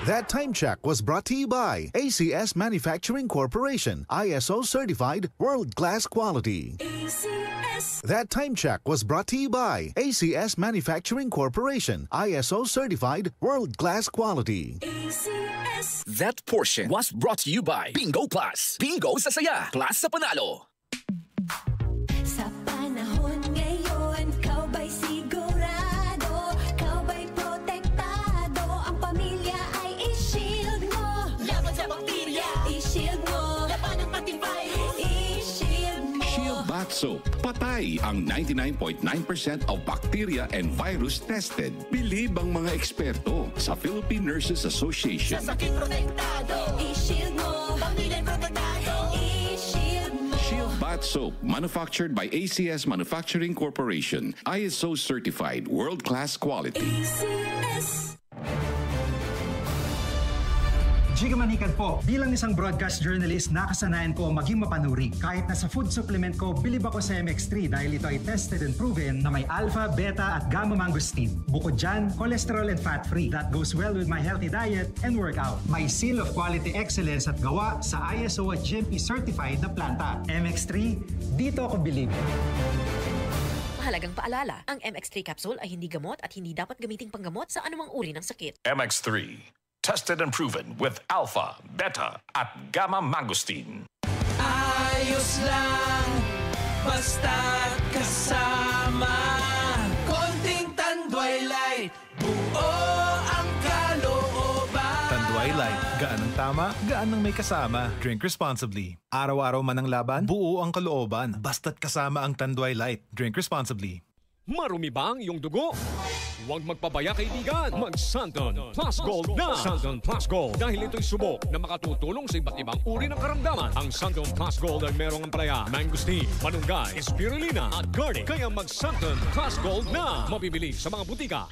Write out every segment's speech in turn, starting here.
That time check was brought to you by ACS Manufacturing Corporation, ISO certified world-class quality. ACS. That time check was brought to you by ACS Manufacturing Corporation, ISO certified world-class quality. ACS. That portion was brought to you by Bingo Plus. Bingo sa saya, plus sa panalo. Sa panahon ngayon, kau ba'y sigurado? Kau ba'y protektado? Ang pamilya ay i-shield mo. Laban sa bakterya, i-shield mo. Laban ng pating virus, i-shield mo. Shield Bath Soap. Patay ang 99.9% of bacteria and virus tested. Believe ang mga eksperto sa Philippine Nurses Association. Sa sakit protektado, i-shield mo. Pamilya protektado, i-shield mo. Shield Bath Soap, manufactured by ACS Manufacturing Corporation, ISO certified world-class quality. ACS. Giga Manikad po. Bilang isang broadcast journalist, nakasanayan ko maging mapanuri. Kahit na sa food supplement ko, bilib ako sa MX3 dahil ito ay tested and proven na may alpha, beta at gamma mangosteen. Bukod dyan, cholesterol and fat-free. That goes well with my healthy diet and workout. May seal of quality excellence at gawa sa ISO at GMP certified na planta. MX3, dito ako bilib. Mahalagang paalala, ang MX3 capsule ay hindi gamot at hindi dapat gamiting panggamot sa anumang uri ng sakit. MX3, tested and proven with alpha, beta, at gamma mangosteen. Ayos lang, basta't kasama. Konting Tanduay Light, buo ang kalooban. Tanduay Light, gaan ang tama, gaan ang may kasama. Drink responsibly. Araw-araw man ang laban, buo ang kalooban. Basta't kasama ang Tanduay Light. Drink responsibly. Marumi ba ang iyong dugo? Huwag magpabaya, kaibigan. Mag-Santon Plus Gold na! Santon Plus Gold. Dahil ito'y subok na makatutulong sa iba't ibang uri ng karamdaman. Ang Santon Plus Gold ay merong ampalaya, mangosteen, malunggay, spirulina at garlic. Kaya mag-Santon Plus Gold na! Mabibili sa mga butika.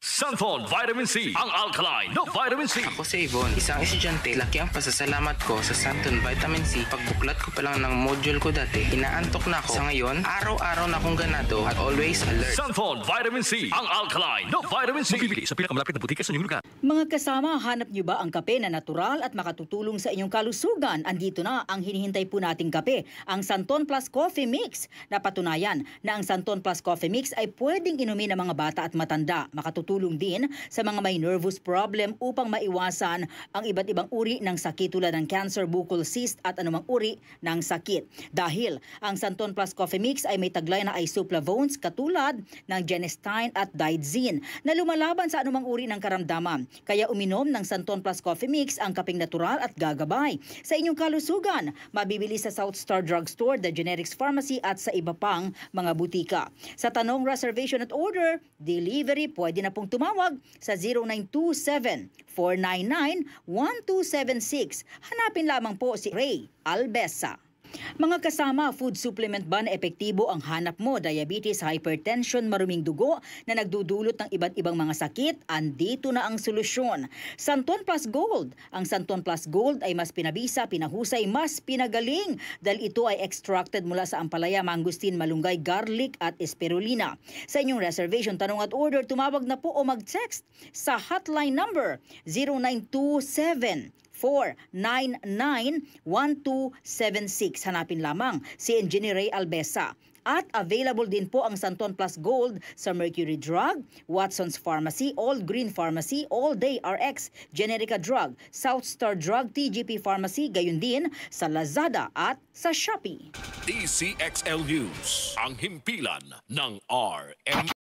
Santon Vitamin C, ang alkaline na vitamin C. Ako si Yvonne, isang estudyante. Laki ang pasasalamat ko sa Santon Vitamin C. Pagbuklat ko pa lang ng module ko dati, inaantok na ako. Sa ngayon, araw-araw na akong ganado at always alert. Santon Vitamin C, ang alkaline na vitamin C. Mabibili sa pinakamalapit na butika sa inyong lugar. Mga kasama, hanap niyo ba ang kape na natural at makatutulong sa inyong kalusugan? Andito na ang hinihintay po nating kape, ang Santon Plus Coffee Mix. Napatunayan na ang Santon Plus Coffee Mix ay pwedeng inumin ng mga bata at matanda. Makatutulong din sa mga may nervous problem upang maiwasan ang iba't ibang uri ng sakit tulad ng cancer, buccal cyst at anumang uri ng sakit. Dahil ang Santon Plus Coffee Mix ay may taglay na isoflavones katulad ng genistein at digoxin na lumalaban sa anumang uri ng karamdaman. Kaya uminom ng Santon Plus Coffee Mix ang kapeng natural at gagabay sa inyong kalusugan. Mabibili sa South Star Drugstore, The Generics Pharmacy at sa iba pang mga butika. Sa tanong reservation at order, delivery, pwede na pong tumawag sa 0927-499-1276. Hanapin lamang po si Ray Albesa. Mga kasama, food supplement ba na epektibo ang hanap mo? Diabetes, hypertension, maruming dugo na nagdudulot ng iba't ibang mga sakit? Andito na ang solusyon. Santon Plus Gold. Ang Santon Plus Gold ay mas pinabisa, pinahusay, mas pinagaling dahil ito ay extracted mula sa ampalaya, mangosteen, malunggay, garlic at spirulina. Sa inyong reservation, tanong at order, tumawag na po o mag-text sa hotline number 0927 499-1276. Hanapin lamang si Engineer Ray Albesa. At available din po ang Santon Plus Gold sa Mercury Drug, Watson's Pharmacy, All Green Pharmacy, All Day RX, Generica Drug, South Star Drug, TGP Pharmacy, gayon din sa Lazada at sa Shopee. DCXL News, ang himpilan ng RM.